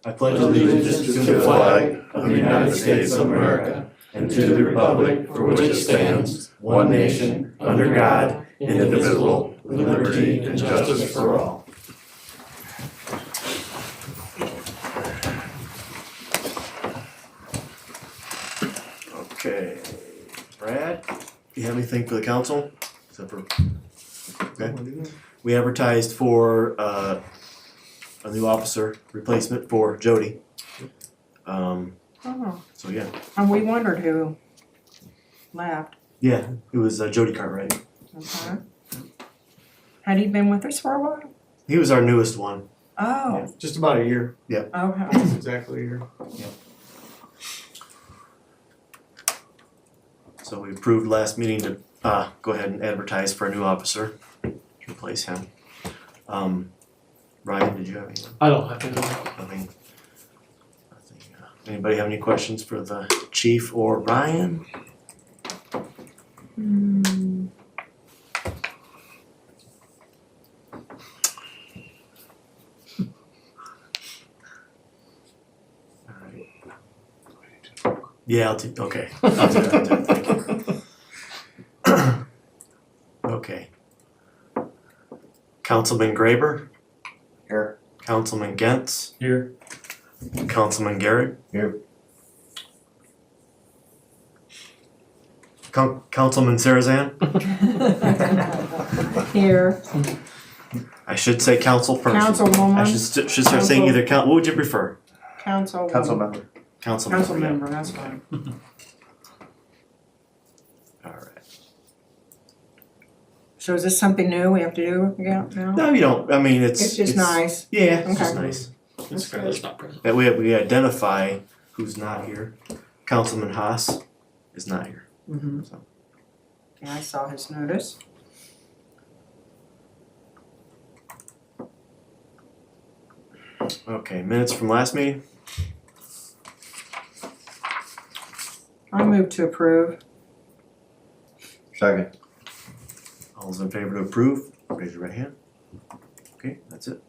I pledge allegiance to the flag of the United States of America and to the republic for which it stands, one nation, under God, indivisible, with liberty and justice for all. Okay, Brad, you have anything for the council? Except for, okay. We advertised for a new officer replacement for Jody. So yeah. And we wondered who left. Yeah, it was Jody Cartwright. Okay. Had he been with us for a while? He was our newest one. Oh, Just about a year, okay. exactly a year. So we approved last meeting to go ahead and advertise for a new officer to replace him. Ryan, did you have anything? I don't have to know. Nothing. Anybody have any questions for the chief or Ryan? Alright. Yeah, I'll do, okay. I'll do that, thank you. Okay. Councilman Graber? Here. Councilman Gentz? Here. Councilman Garrett? Here. Councilman Sarazan? Here, I should say councilperson. I councilwoman, should start saying either what would you prefer? council member. Council member, that's fine. Alright. So is this something new we have to do now? No, you don't, I mean, It's just nice. Yeah, it's just Okay. nice. That's good. That we identify who's not here. Councilman Haas is not here. Mm-hmm. So. Yeah, I saw his notice. Okay, minutes from last meeting? I move to approve. Second. All those in favor to approve, raise your right hand. Okay, that's it.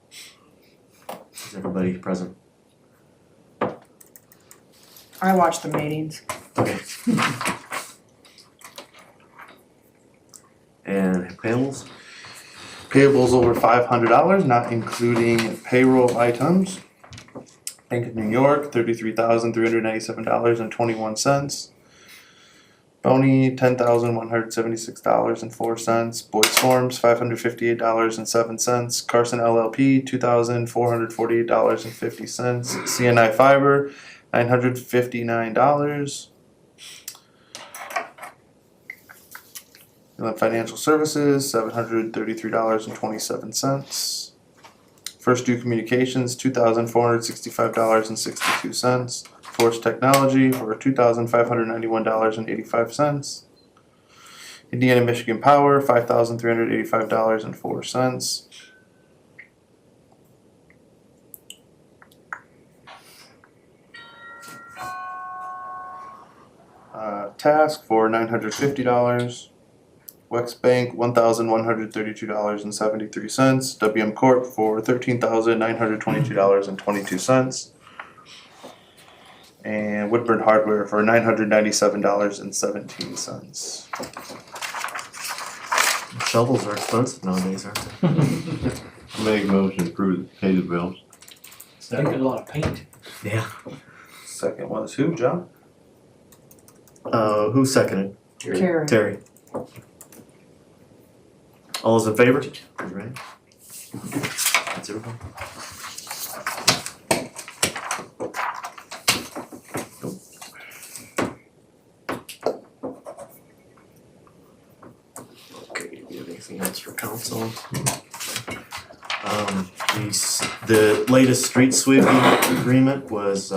Is everybody present? I watch the meetings. Okay. And payables? Payables over $500, not including payroll items. Bank of New York, $33,397.21. Boney, $10,176.04. Boyd's Forms, $558.07. Carson LLP, $2,448.50. CNI Fiber, $959. Inland Financial Services, $733.27. First Due Communications, $2,465.62. Force Technology for $2,591.85. Indiana Michigan Power, $5,385.04. Task for $950. Wex Bank, $1,132.73. WM Corp for $13,922.22. And Woodburn Hardware for $997.17. Shovels are expensive nowadays, aren't they? Make a motion to approve pay the bills. They get a lot of paint. Yeah. Second was who, John? Who seconded? Terry. Terry. All those in favor? Raise your right. That's everybody. Okay, do you have anything else for council? The latest street sweeping agreement was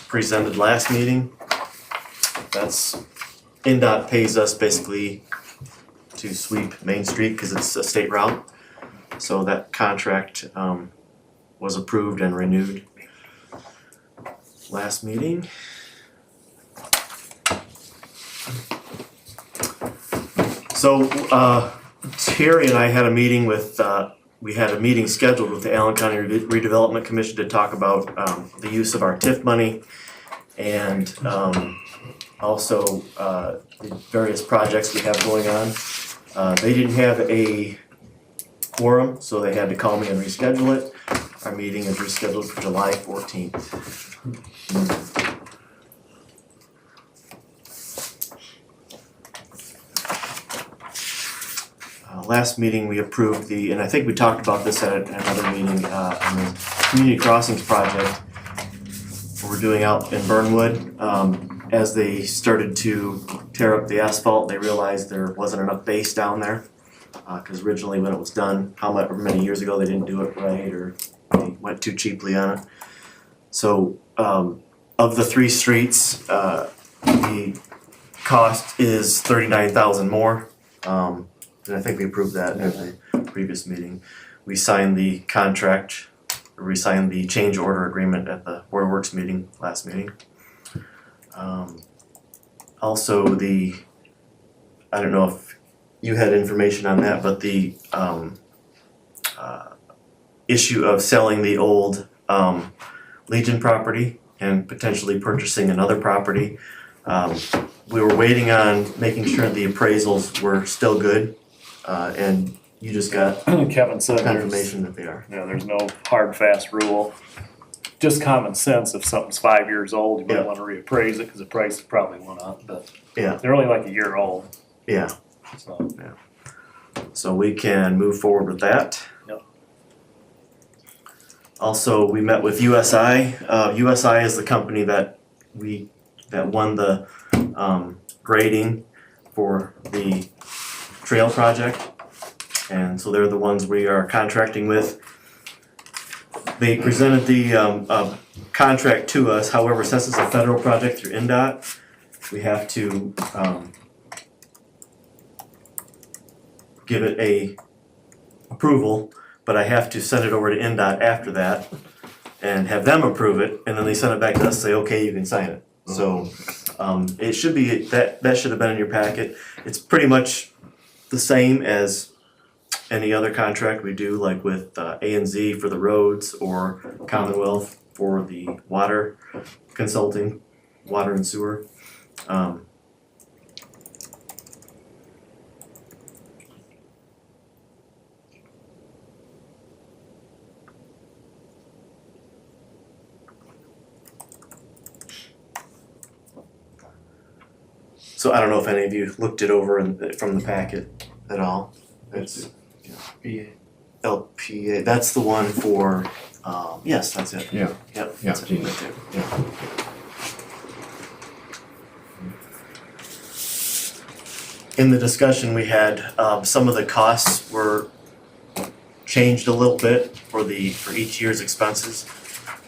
presented last meeting. That's, NDOT pays us basically to sweep Main Street because it's a state route. So that contract was approved and renewed last meeting. So Terry and I had a meeting with we had a meeting scheduled with the Allen County Redevelopment Commission to talk about the use of our TIF money and also the various projects we have going on. They didn't have a quorum, so they had to call me and reschedule it. Our meeting is rescheduled for July 14th. Last meeting, we approved and I think we talked about this at another meeting, on the community crossings project we're doing out in Burnwood. As they started to tear up the asphalt, they realized there wasn't enough base down there. Cause originally when it was done, however many years ago, they didn't do it right, or they went too cheaply on it. So, of the 3 streets, the cost is $39,000 more. And I think we approved that at the previous meeting. We signed the contract, or we signed the change order agreement at the Board of Works meeting, last meeting. Also I don't know if you had information on that, but the issue of selling the old Legion property and potentially purchasing another property. We were waiting on making sure the appraisals were still good. And you just got Kevin said confirmation that they are. there's no hard, fast rule. Just common sense, if something's 5 years old, you might Yeah. wanna reappraise it, cause the price probably went up, but Yeah. they're only like a year old, Yeah, so. so we can move forward with that. Yep. Also, we met with USI. USI is the company that won the grading for the trail project. And so they're the ones we are contracting with. They presented the contract to us, however, since it's a federal project through NDOT, we have to give it a approval, but I have to send it over to NDOT after that and have them approve it, and then they send it back to us, say, okay, you can sign it. So it should be, that should have been in your packet. It's pretty much the same as any other contract we do, like with A&Z for the roads or Commonwealth for the water consulting, water and sewer. So I don't know if any of you looked it over from the packet at all. It's LPA, that's the one for, yes, that's it. Yeah. Yep, Yeah, that's it seen right there. Yeah. In the discussion we had, some of the costs were changed a little bit for each year's expenses.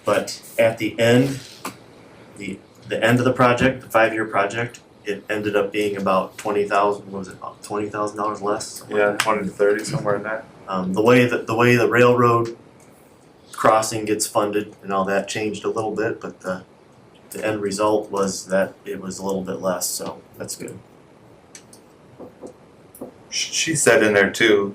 But at the end, the end of the project, the 5-year project, it ended up being about $20,000, what was it, about $20,000 less? Yeah, 20 to 30, somewhere in there. The way the railroad crossing gets funded and all that changed a little bit, but the end result was that it was a little bit less, so that's good. She said in there too,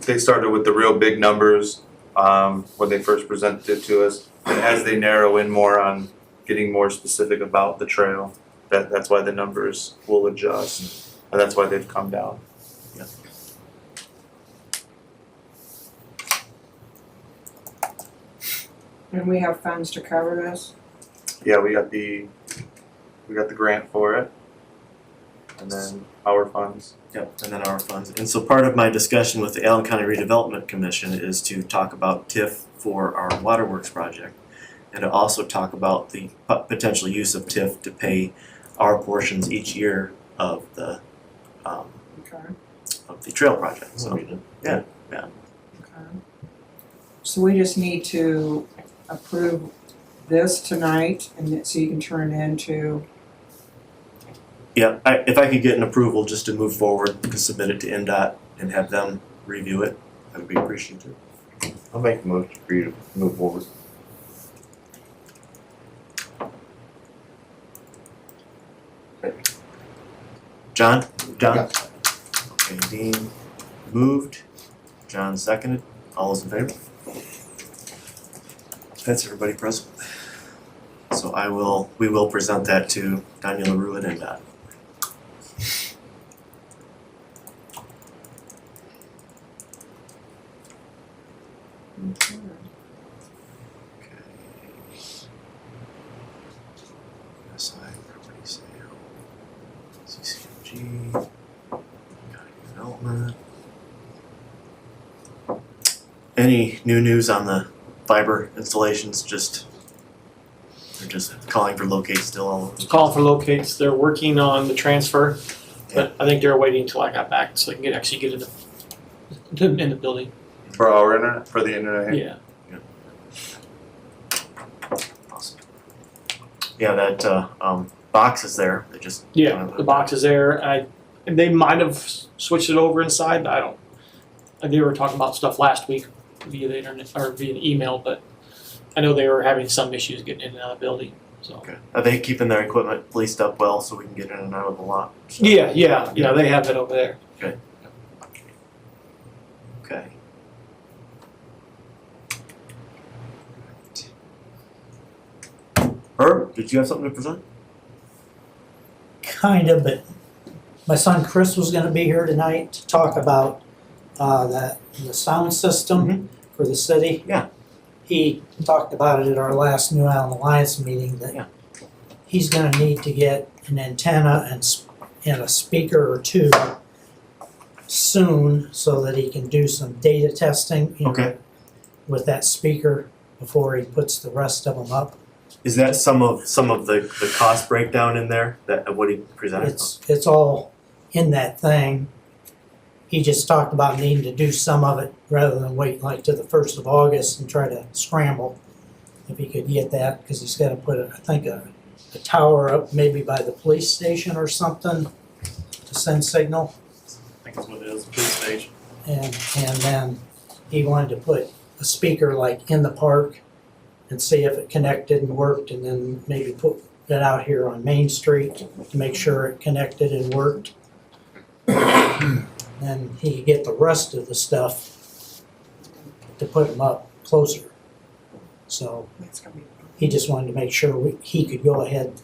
they started with the real big numbers when they first presented it to us. And as they narrow in more on getting more specific about the trail, that's why the numbers will adjust. And that's why they've come down. And we have funds to cover this? Yeah, we got the grant for it. And then our funds. Yep, and then our funds. And so part of my discussion with the Allen County Redevelopment Commission is to talk about TIF for our waterworks project. And to also talk about the potential use of TIF to pay our portions each year of the trail project, so, yeah. Okay. So we just need to approve this tonight, and so you can turn it into, Yeah, if I could get an approval just to move forward, to submit it to NDOT and have them review it, that would be appreciated. I'll make the motion for you to move forward. John? Yeah. Okay, Dean, moved, John seconded, all those in favor? That's everybody present. So we will present that to Daniel LaRue at NDOT. SI property sale, CCMG, county development. Any new news on the fiber installations? They're just calling for locate still all over. Calling for locates, they're working on the transfer, but I think they're waiting until I got back so they can actually get in the building. For our internet, for the internet here? Yeah. Awesome. Yeah, that box is there. They just Yeah, the box is there. They might have switched it over inside, but I don't. They were talking about stuff last week via the internet or via the email, but I know they were having some issues getting in and out of the building. So. Okay. Are they keeping their equipment policed up well so we can get in and out of the lot? So- Yeah, they have it over there. Okay. Herb, did you have something to present? Kind of, but my son Chris was gonna be here tonight to talk about the sound system for the city. Yeah. He talked about it at our last New Island Alliance meeting, Yeah. that he's gonna need to get an antenna and a speaker or two soon so that he can do some data testing, you know, Okay. with that speaker before he puts the rest of them up. Is that some of the cost breakdown in there that what he presented? It's all in that thing. He just talked about needing to do some of it rather than wait like to the 1st of August and try to scramble. If he could get that, because he's got to put I think a tower up maybe by the police station or something to send signal. I think that's what it is, police station. And then he wanted to put a speaker like in the park and see if it connected and worked, and then maybe put it out here on Main Street to make sure it connected and worked. Then he could get the rest of the stuff to put them up closer. So That's gonna be. he just wanted to make sure he could go ahead and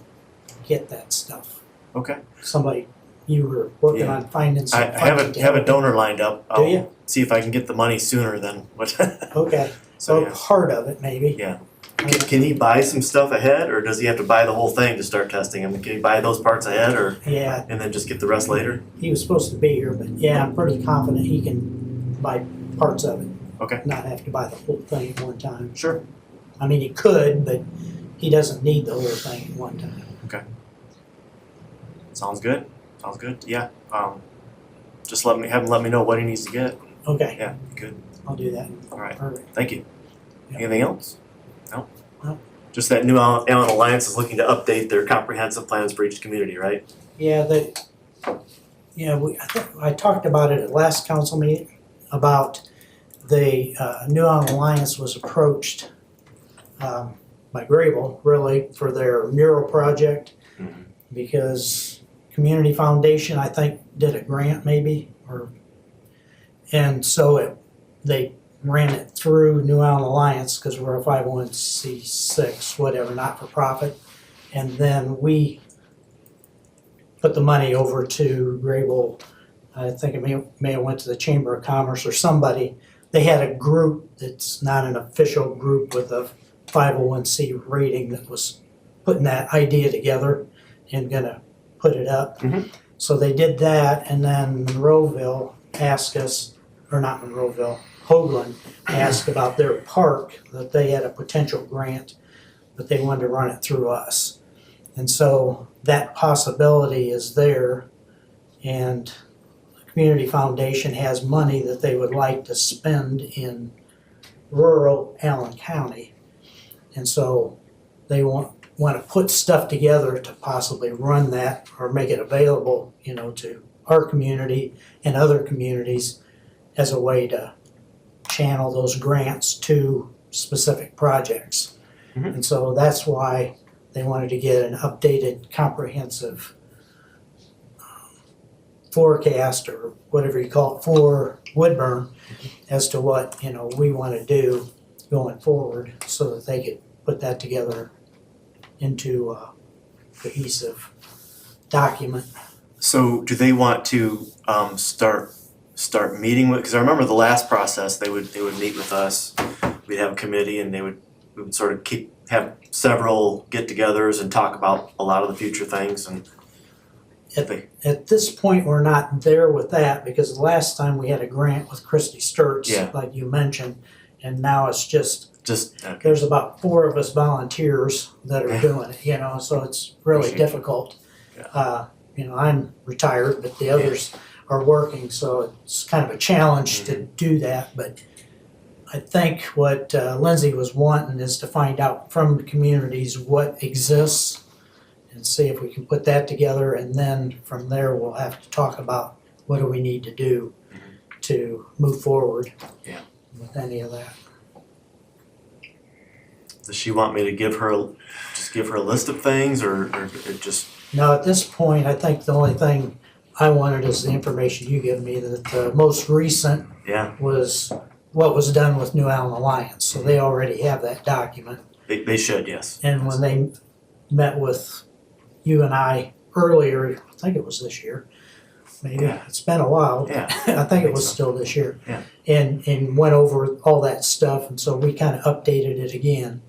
get that stuff. Okay. Somebody, you were working Yeah. on finding some. I have a donor lined up. Do you? See if I can get the money sooner than what. Okay, So so yeah. part of it maybe. Yeah. Can he buy some stuff ahead, or does he have to buy the whole thing to start testing? I mean, can he buy those parts ahead, or Yeah, and then just get the rest later? he was supposed to be here, but yeah, I'm pretty confident he can buy parts of it. Okay. Not have to buy the whole thing at one time. Sure. I mean, he could, but he doesn't need the whole thing at one time. Sounds good. Sounds good. Yeah. Just have him let me know what he needs to get. Okay, Yeah. Good. I'll do that. All right. Perfect. Thank you. Yeah. Anything else? No. No. Just that New Allen Alliance is looking to update their comprehensive plans for each community, right? Yeah, I think I talked about it at last council meeting, about the New Island Alliance was approached by Grable, really, for their mural project. Mhm. Because Community Foundation, I think, did a grant maybe, and so they ran it through New Island Alliance, because we're a 501c6, whatever, not-for-profit. And then we put the money over to Grable. I think it may have went to the Chamber of Commerce or somebody. They had a group that's not an official group with a 501c rating that was putting that idea together and gonna put it up. Mhm. So they did that, and then Monroeville asked us, or not Monroeville, Hoagland asked about their park, that they had a potential grant, but they wanted to run it through us. And so that possibility is there, and the Community Foundation has money that they would like to spend in rural Allen County. And so they want to put stuff together to possibly run that or make it available, to our community and other communities as a way to channel those grants to specific projects. Mhm. And so that's why they wanted to get an updated, comprehensive forecast or whatever you call it for Woodburn as to what, we want to do going forward so that they could put that together into a cohesive document. So do they want to start meeting with, because I remember the last process, they would meet with us, we'd have a committee and we would sort of have several get-togethers and talk about a lot of the future things and At this point, we're not there with that because the last time we had a grant with Christy Sturts, Yeah. like you mentioned, and now it's just, okay. there's about 4 of us volunteers that are Yeah. doing it, so it's really Appreciate it. difficult. I'm retired, but the others are working, so it's kind of a challenge to do that, but I think what Lindsay was wanting is to find out from the communities what exists and see if we can put that together, and then from there we'll have to talk about what do we need to do to move forward with any of that. Does she want me to give her a list of things or just, Now, at this point, I think the only thing I wanted is the information you give me, that the most recent yeah, was what was done with New Allen Alliance, so they already have that document. they should, yes. And when they met with you and I earlier, I think it was this year, maybe, Yeah. it's been a while. Yeah. I think it was so. still this year. Yeah. And went over all that stuff, and so we kind of updated it again.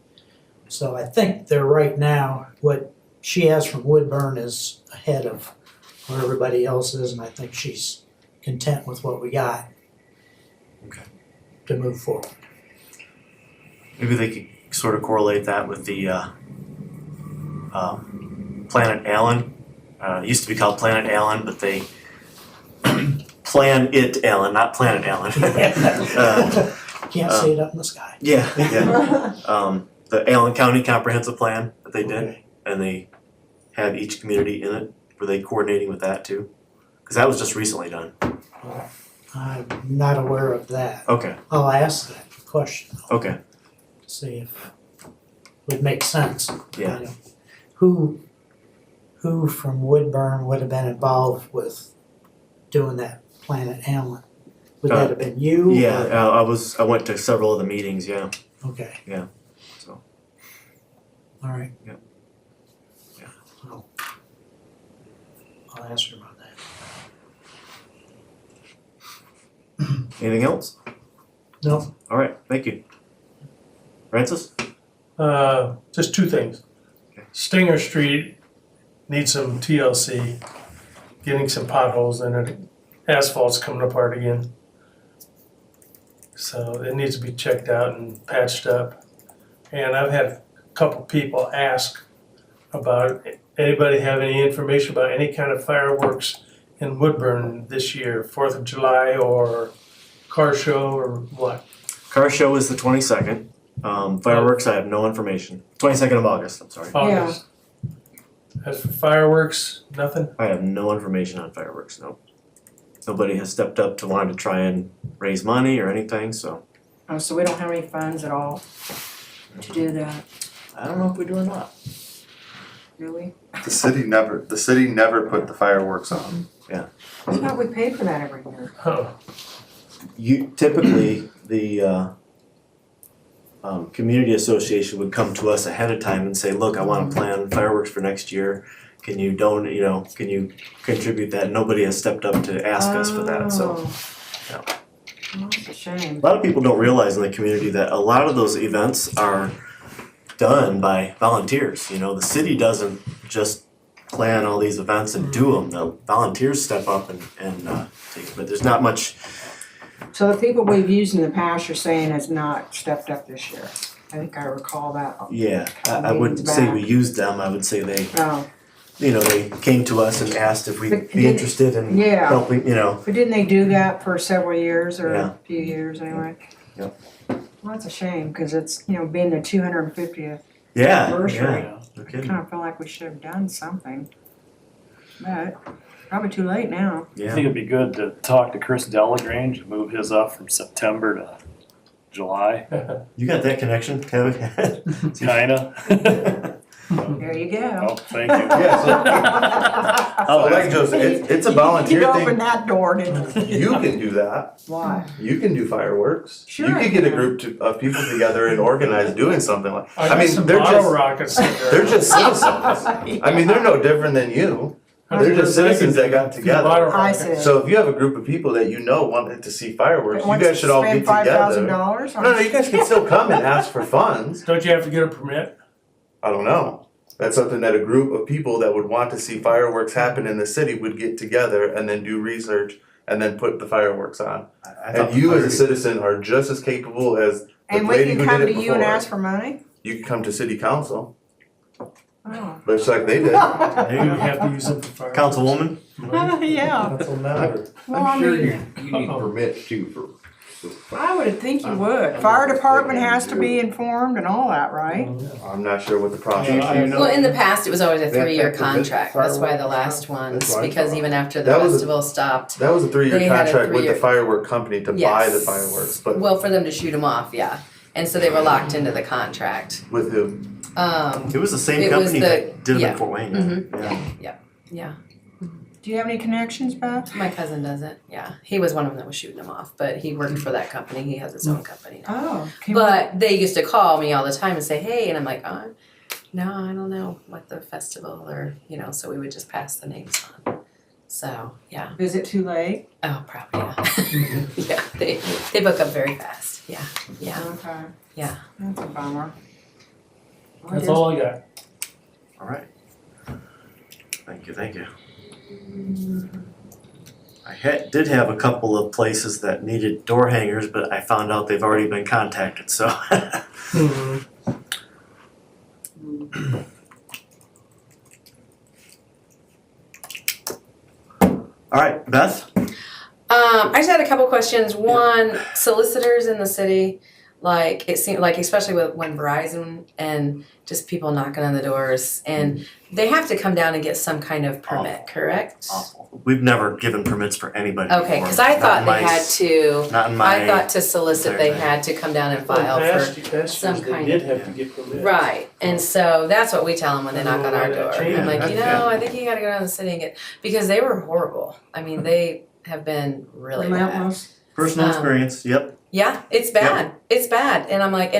So I think they're right now, what she has from Woodburn is ahead of where everybody else is, and I think she's content with what we got. Okay. To move forward. Maybe they could sort of correlate that with the Planet Allen. It used to be called Planet Allen, but they Plan It Allen, not Planet Allen. Can't see it up in the sky. Yeah. The Allen County Comprehensive Plan that they did, Okay. and they had each community in it. Were they coordinating with that too? Because that was just recently done. I'm not aware of that. Okay. I'll ask that question, Okay. to see if it would make sense. Yeah. You know, who from Woodburn would have been involved with doing that Planet Allen? Would that have been you? Yeah. or- I went to several of the meetings. Yeah. Okay. Yeah. So. All right. Yeah. Yeah. I'll ask her about that. Anything else? No, All right. Thank you. Francis. Just 2 things. Okay. Stinger Street needs some TLC, getting some potholes in it. Asphalt's coming apart again. So it needs to be checked out and patched up. And I've had a couple people ask about, anybody have any information about any kind of fireworks in Woodburn this year, 4th of July or car show or what? Car show is the 22nd. Fireworks, I have no information. 22nd of August. I'm sorry. August. As for fireworks, nothing? I have no information on fireworks. Nope. Nobody has stepped up to want to try and raise money or anything. So Oh, so we don't have any funds at all to do that, I don't know if we do or not. really? The city never put the fireworks on. I thought we paid for that every year. Oh. You typically the community association would come to us ahead of time and say, "Look, I want to plan fireworks for next year. Can you donate? Can you contribute that?" Nobody has stepped up to ask us for that. So yeah. Well, that's a shame. a lot of people don't realize in the community that a lot of those events are done by volunteers. The city doesn't just plan all these events and do them. The volunteers step up and take. But there's not much. So the people we've used in the past, you're saying has not stepped up this year? I think I recall that. Yeah, I wouldn't say we used them. I would say they. Oh, They came to us and asked if we'd But be did- interested in yeah. helping, but didn't they do that for several years or Yeah. a few years anyway? Yep. Well, that's a shame, because it's, being the 250th Yeah, anniversary. yeah, no I kidding. kind of feel like we should have done something. But probably too late now. I Yeah, think it'd be good to talk to Chris Delagrange and move his up from September to July, you got that connection, Kevin? kinda. There you go. Oh, thank you. Yeah, so, like Joe said, it's a volunteer You opened thing. that door, didn't you? You can do that. Why? You can do fireworks. Sure You I could get a can. group of people together and organize doing something like. I I got mean, some they're bottle just rockets in there. they're just citizens. I mean, they're no different than you. They're just citizens that got together. Bottle I rockets. see. So if you have a group of people that you know wanted to see fireworks, you guys should all get Spend $5,000 together. No, you guys can still come and ask for funds. Don't you have to get a permit? I don't know. That's something that a group of people that would want to see fireworks happen in the city would get together and then do research and then put the fireworks on. I thought And you as a the citizzen are just as capable as the And we lady can who come did to it you and before. ask for money? You can come to city council, Oh. just like they did. You have to use them for fire. Councilwoman? Yeah, council member. well, I I'm sure mean, you need permits too for. I would think you would. Fire department has to be informed and all that, right? I'm not sure what the process Yeah, I is. know. Well, in the past, it was always a They have to 3-year have permits contract. for That's why the fireworks? last ones, That's what I because thought. even after the That was a- festival stopped, That was a 3-year They had a contract with the 3-year firework company to buy the Yes. fireworks, but well, for them to shoot them off, yeah. And so they were locked into the contract. with who? It was the same It was company the- that did it yeah. in Fort Wayne. Mhm. Yeah. Yeah, Do you have any connections, Beth? my cousin does it, yeah. He was one of them that was shooting them off, but he worked for that company. He has his own company now. Oh. But they used to call me all the time and say, hey, and I'm like, no, I don't know what the festival or, so we would just pass the names on. So, yeah. Is it too late? Oh, probably, yeah. Yeah, they book up very fast. Yeah, yeah, Okay. yeah. That's a bummer. Well, That's all I got. All right. Thank you. I did have a couple of places that needed door hangers, but I found out they've already been contacted, so. All right, Beth? I just had a couple questions. One, solicitors in the city, like it seemed like, especially when Verizon and just people knocking on the doors, and they have to come down and get some kind of permit, correct? Awful. We've never given permits for anybody Okay, before. because I Not thought in they my had to. Not in my. I thought to solicit they entire had to come down and Well, file past for. some years, they kind did of- have to get permits. Right, and so that's what we tell them when they I knock don't on know our why that door. changed. I'm like, Yeah. I think you gotta go down to the city and get, because they were horrible. I mean, they have been really bad. Relentless. Personal um, experience, yep. Yeah, it's bad. It's bad, and I'm like,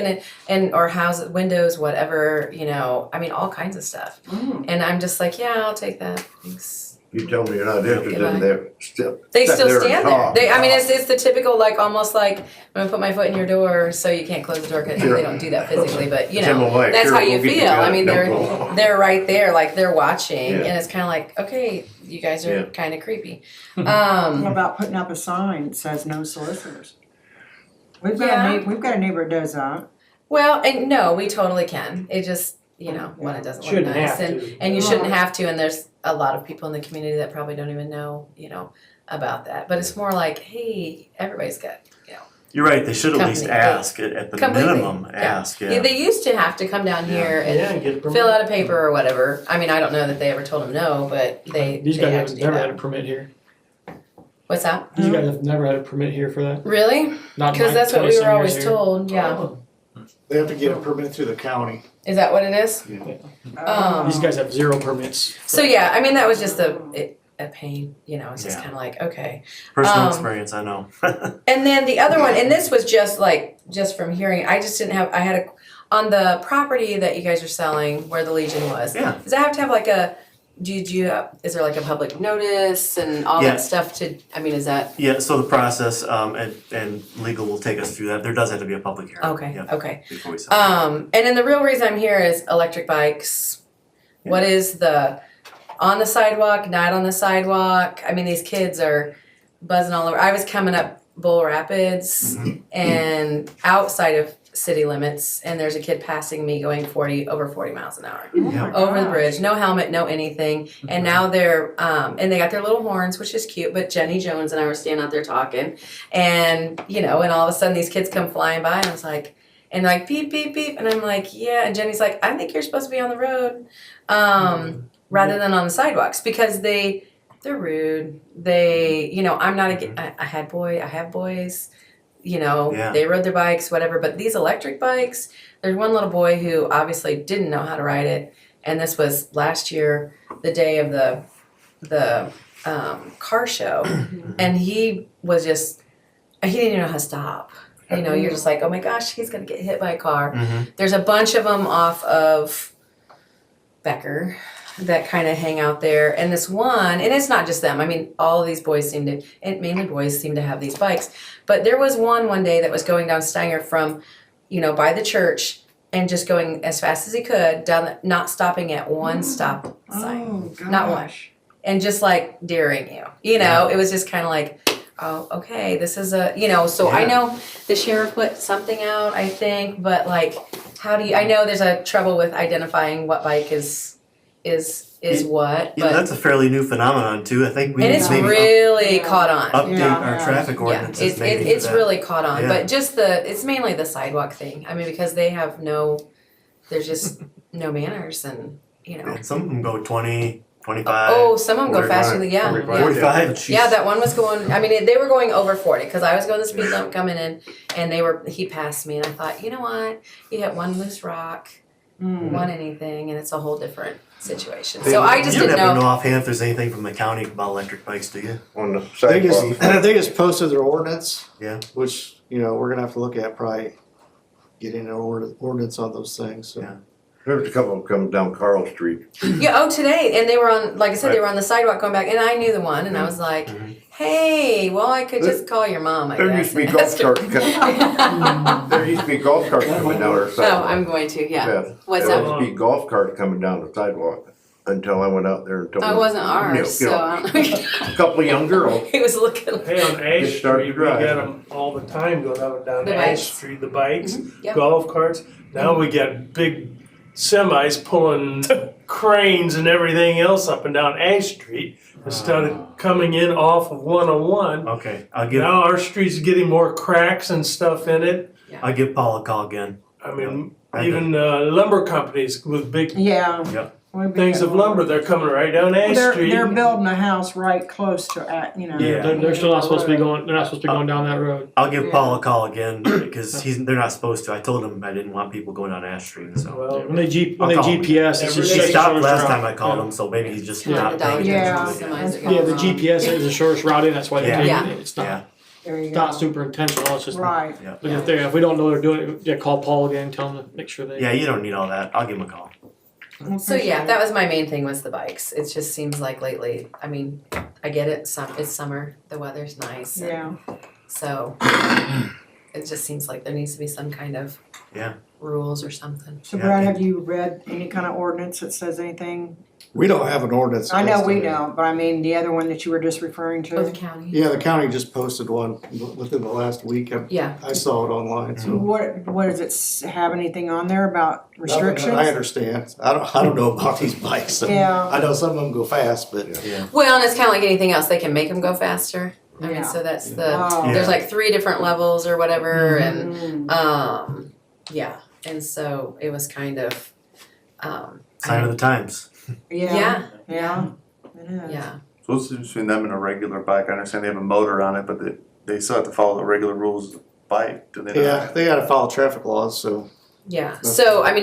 or house windows, whatever, I mean, all kinds of stuff. Mm. And I'm just like, yeah, I'll take that. Thanks. You tell me you're not interested Goodbye. in there, still. They sit still there and stand there. talk. It's the typical, like, almost like I'm gonna put my foot in your door so you can't close the door. 'Cause Sure. they don't do that physically, but Tim away. that's Sure, how you we'll get feel. I mean, together. they're right there, like they're watching, Yeah. and it's kind of like, okay, you guys are Yeah. kind of creepy. What about putting up a sign that says no solicitors? We've got Yeah. we've got a neighbor that does that. Well, and no, we totally can. It just, when it doesn't look Shouldn't nice, have and to. and you shouldn't have to. And there's a lot of people in the community that probably don't even know, about that. But it's more like, hey, everybody's got, You're right, they should at least Company. ask, at the Completely, minimum, ask, yeah. They used to have to come down here and Yeah, get a permit. fill out a paper or whatever. I mean, I don't know that they ever told them no, but These they guys had have to do never that. had a permit here. What's that? These guys have never had a permit here for that. Really? Not Because my that's what we 20-some were years always here. told. Yeah. Oh. They have to get a permit through the county. Is that what it is? These guys have 0 permits. So yeah, I mean that was just a pain. It's just Yeah. kind of like, okay. Personal Um, experience, I know. And then the other one, and this was just from hearing. I just didn't have. I had on the property that you guys are selling where the Legion was. Yeah. Does that have to have like a? Is there like a public notice and all Yeah. that stuff to? I mean, is that Yeah, so the process, and legal will take us through that. There does have to be a public hearing. okay? Yeah, Okay. before we sell. And then the real reason I'm here is electric bikes. Yeah. What is the on the sidewalk, not on the sidewalk? I mean, these kids are buzzing all over. I was coming up Bull Rapids and outside of city limits, and there's a kid passing me going over 40 miles an hour. Yeah. Over the bridge, no helmet, no anything. And now they're, and they got their little horns, which is cute, but Jenny Jones and I were standing out there talking. And, and all of a sudden these kids come flying by, and I was like, and like, beep, beep, beep. And I'm like, yeah. And Jenny's like, I think you're supposed to be on the road rather than on the sidewalks because they're rude. I'm not, I have boys. Yeah. They rode their bikes, whatever. But these electric bikes, there's one little boy who obviously didn't know how to ride it. and this was last year, the day of the car show, and he was just, he didn't even know how to stop. You know, you're just like, oh my gosh, he's gonna get hit by a car. There's a bunch of them off of Becker that kind of hang out there, and this one, and it's not just them. I mean, all of these boys seem to, and mainly boys seem to have these bikes. But there was one day that was going down Stanger from, you know, by the church, and just going as fast as he could down, not stopping at one stop sign, Oh, gosh. not one, and just like daring you. You know, it was just kind of like, oh, okay, this is a, you know. So I know the sheriff put something out, I think, but like, how do you? I know there's a trouble with identifying what bike is what, You know, but that's a fairly new phenomenon too. I think we and need it's to maybe really Yeah. caught on. update Yeah. our traffic Yeah, ordinances. maybe it's for that. really caught on, Yeah. but just it's mainly the sidewalk thing. I mean, because they have there's just no manners, and you know. Yeah, some of them go 20, 25. Oh, some of them go faster than, yeah. 45. Jeez. Yeah, that one was going, I mean, they were going over 40, because I was going the speed limit coming in, and he passed me, and I thought, you know what? You hit one loose rock, one anything, and it's a whole different situation. So I just you don't didn't happen to know. know offhand if there's anything from the county about electric bikes, do you? On the They sidewalk. just posted their ordinance. Yeah. Which, you know, we're gonna have to look at probably getting an ordinance on those things, so. Yeah. There's a couple of them coming down Carl Street. Yeah, today, and they were on, like I said, they were on the sidewalk going back, and I knew the one, and I was like, hey, well, I could just call your mom, I There guess. used to be golf carts. There used to be golf carts coming down our Oh, sidewalk. I'm going to, yeah. Beth, What's there that? used to be golf carts coming down the sidewalk until I went out there and told Oh, them. it wasn't ours, you so know, I don't know. A couple of young girls. He was looking like, Hey, on Ash Just started Street, to we drive. get them all the time going up and down The Ash bikes. Street, the bikes, Yep. golf carts. Now we got big semis pulling cranes and everything else up and down Ash Street. It started coming in off of 101. Okay, I'll give Now our street's getting more cracks and stuff in it. I'll give Paul a call again. I mean, I even lumber companies with big Yeah. Yep. We've been things of getting lumber, they're coming right down Ash They're Street. building a house right close to, you know. Yeah, they're still not supposed to be going. They're not supposed to be going down that road. I'll give Yeah. Paul a call again because they're not supposed to. I told him I didn't want people going on Ash Street. So Well, When they I'll call GPS, it's just he the stopped shortest last route. time I called Yeah. him, so maybe he's just Yeah. not paying Yeah. attention to it. that's Yeah, Yeah, the going on. GPS is the shortest route in. That's why they Yeah. take Yeah. it. It's not. Yeah. There you It's not go. super intentional. It's just. Right. But if we don't know they're doing it, yeah, call Paul again, and tell him to make sure they. Yeah, you don't need all that. I'll give him a call. so yeah, that was my main thing was the bikes. It just seems like lately, I mean, I get it, it's summer, the weather's nice. and Yeah. So it just seems like there needs to be some kind of Yeah. rules or something. So Brad, have you read any kind of ordinance that says anything? We don't have an ordinance. I know against we it. don't, but I mean, the other one that you were just referring Oh, the to? county? Yeah, the county just posted one within the last week. Yeah. I saw it online, so. What does it have anything on there about restrictions? I understand. I don't know about these bikes. Yeah. I know some of them go fast, but. Yeah. Well, and it's kind of like anything else, they can make them go faster. I mean, Yeah. so that's Oh. Yeah. there's like 3 different levels or whatever, and Mm. yeah, and so it was kind of, Sign of the times. Yeah, yeah, yeah, it is. yeah. So what's the difference between them and a regular bike? I understand they have a motor on it, but they still have to follow the regular rules of the bike, do they not? Yeah, they gotta follow traffic laws, so. Yeah. So I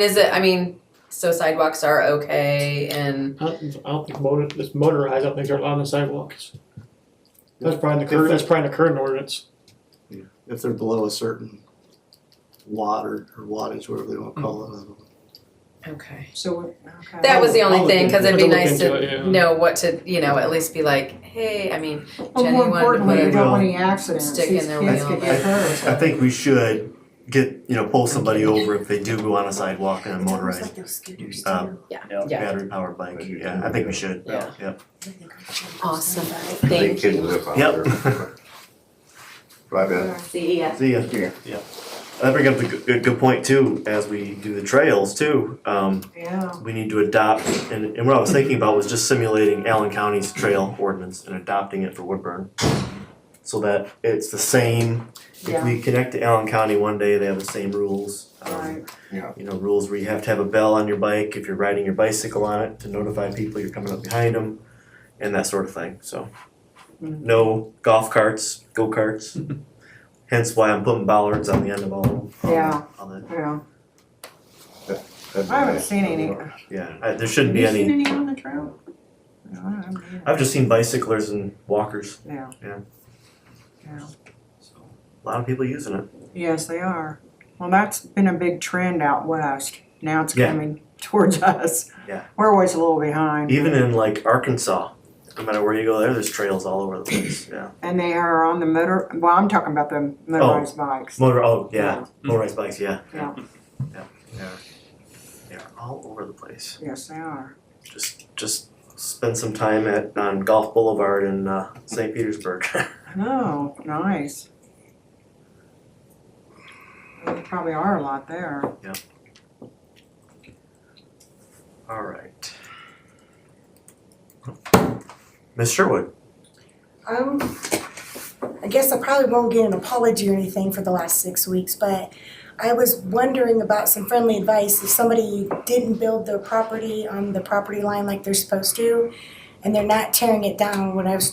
mean, so sidewalks are okay, and I don't think it's motorized. I don't think they're allowed on the sidewalks. That's probably in the current ordinance. If they're below a certain watt or wattage, whatever they wanna call it. I don't know. okay. So, okay. That was the only I'll thing, because it'd be I'll look nice into to it, yeah. know what to, at least be like, hey, I mean, Well, Jenny more wanted to importantly, put you a don't want any accidents. stick These in their kids wheel, could but- get hurt. I think we should pull somebody over if they do go on a sidewalk in a motorized yeah, yeah, battery powered bike. Yeah, I think we should. Yeah. Yep. awesome, They thank kids you. live out Yep. there. Right, Ben? See ya. See ya. Yeah. That brings up a good point too, as we do the trails too. Yeah. We need to adopt, and what I was thinking about was just simulating Allen County's trail ordinance and adopting it for Woodburn. So that it's the same, if Yeah. we connect to Allen County one day, they have the same rules. Right. Rules where you have to have a bell on your bike if you're riding your bicycle on it to notify people you're coming up behind them, and that sort of thing, so. No golf carts, go-karts, hence why I'm putting bollards on the end of all of them. Yeah. All that. Yeah. I haven't seen any. Yeah, there shouldn't be Have you any, seen any on the trail? No, I haven't either. I've just seen bicyclers and walkers, Yeah. Yeah. Yeah. so, a lot of people using it. Yes, they are. Well, that's been a big trend out west. Now it's Yeah. coming towards us. Yeah. We're always a little behind. Even in like Arkansas, no matter where you go there's trails all over the place, yeah. And they are on the well, I'm talking about the motorized bikes. Motorized bikes, yeah. Yeah. They're all over the place. Yes, they are. Just spend some time on Golf Boulevard in St. Petersburg. Oh, nice. Well, there probably are a lot there. All right. Ms. Sherwood, I guess I probably won't get an apology or anything for the last 6 weeks, but I was wondering about some friendly advice. If somebody didn't build their property on the property line like they're supposed to, and they're not tearing it down, when I was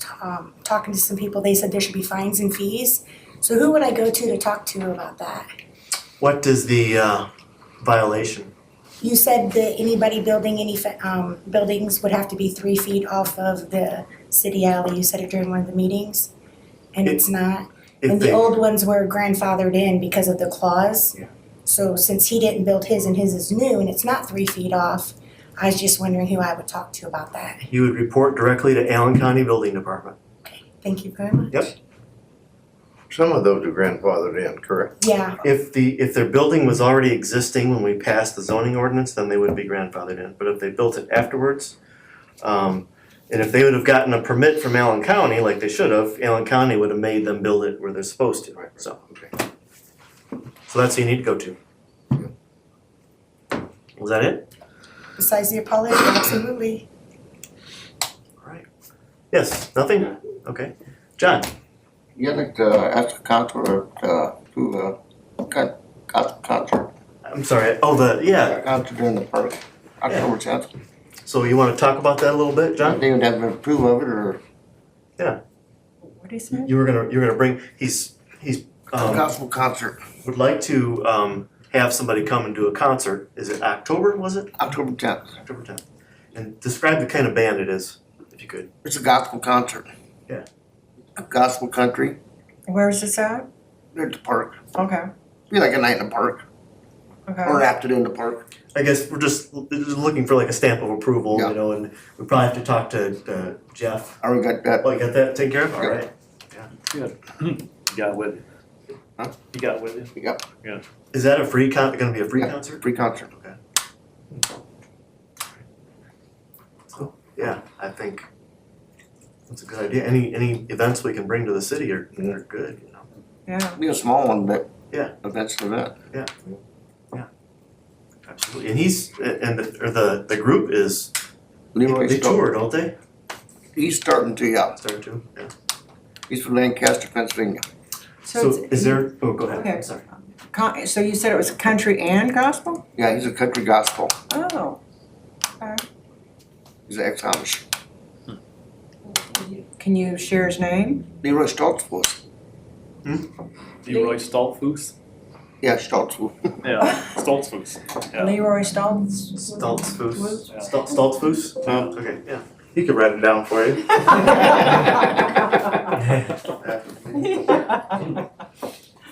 talking to some people, they said there should be fines and fees. So who would I go to talk to about that? what is the violation? You said that anybody building any buildings would have to be 3 feet off of the city alley. You said it during one of the meetings, and it's not. If And the they- old ones were grandfathered in because of the clause. Yeah. So since he didn't build his and his is new and it's not 3 feet off, I was just wondering who I would talk to about that. You would report directly to Allen County Building Department. Thank you very much. Yep. Some of those are grandfathered in, correct? Yeah, If their building was already existing when we passed the zoning ordinance, then they would be grandfathered in. But if they built it afterwards, and if they would have gotten a permit from Allen County, like they should have, Allen County would have made them build it where they're supposed to, so. Okay. So that's who you need to go to. Was that it? besides the apology, absolutely. Alright. Yes, nothing? Okay. John? Yeah, I'd like to ask a counselor to concert. I'm sorry, yeah, Concert in the park, October 10th. so you wanna talk about that a little bit, I John? think they'd have to approve of it or What do you say? You were gonna bring, he's gospel concert, would like to have somebody come and do a concert. Is it October, was it? October 10th. October 10th. And describe the kind of band it is, if you could. It's a gospel concert. Yeah. Gospel country, Where's this at? at the park. Okay. Be like a night in the park, or an Okay. afternoon in the park. I guess we're just looking for like a stamp of approval, Yeah. you know, and we probably have to talk to Jeff. I already got that. Oh, you got that taken care of? All Yeah. right. Good. You got it with you? Huh? You got it with you? Yeah, Is that a free gonna be a free Yeah. concert? free concert. Yeah, I think that's a good idea. Any events we can bring to the city are good, you know. Yeah. Be a small one, but Yeah. event's an event. Absolutely. And the group is, Leroy they Stoll. tour, don't they? He's starting to, yeah. Start to, yeah. He's from Lancaster, Pennsylvania. So it's- is there, oh, go ahead, Okay. I'm sorry. So you said it was country and gospel? Yeah, he's a country gospel. Oh. He's an ex-Amish. Can you share his name? Leroy Stoltzfus. Leroy Stoltzfus? Yeah, Stoltzfus. Yeah, Stoltzfus. Yeah. Leroy Stoltz? Stoltzfus? Yeah. Stoltzfus? Okay, yeah. He could write it down for you.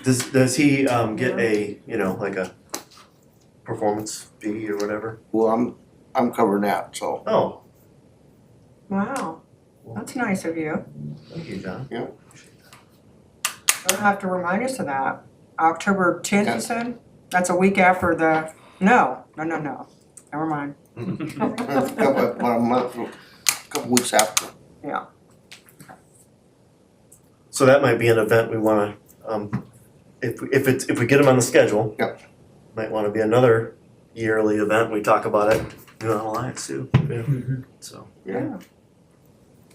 Does he get a, you know, like a performance fee or whatever? Well, I'm covering that, so. Oh, Wow. That's nice of you. thank you, John. You'll have to remind us of that. October 10th, Yeah. you said? That's a week after the, no. Never mind. About a month, a couple weeks after. So that might be an event we wanna, if we get him on the schedule. Yep. Might wanna be another yearly event, we talk about it, New Alliance too, yeah, so, Yeah.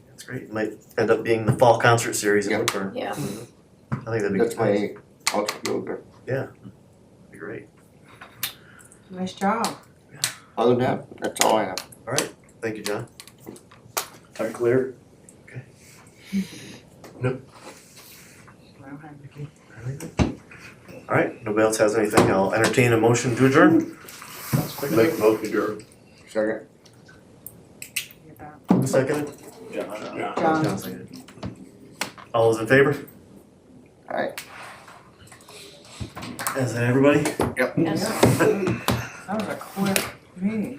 that's great. It might end up being the fall concert series in Yep. Woodburn. Yeah. I think that'd be That's great. my ultimate goal there. Be great. Nice job. Other than that, that's all I have. Alright, thank you, John. Are you clear? Alright, nobody else has anything, I'll entertain a motion to adjourn. Make most of your. Second. Get that. Who seconded? Yeah. John, Seconded. All those in favor? Aye. Is that everybody? that was a quick meeting.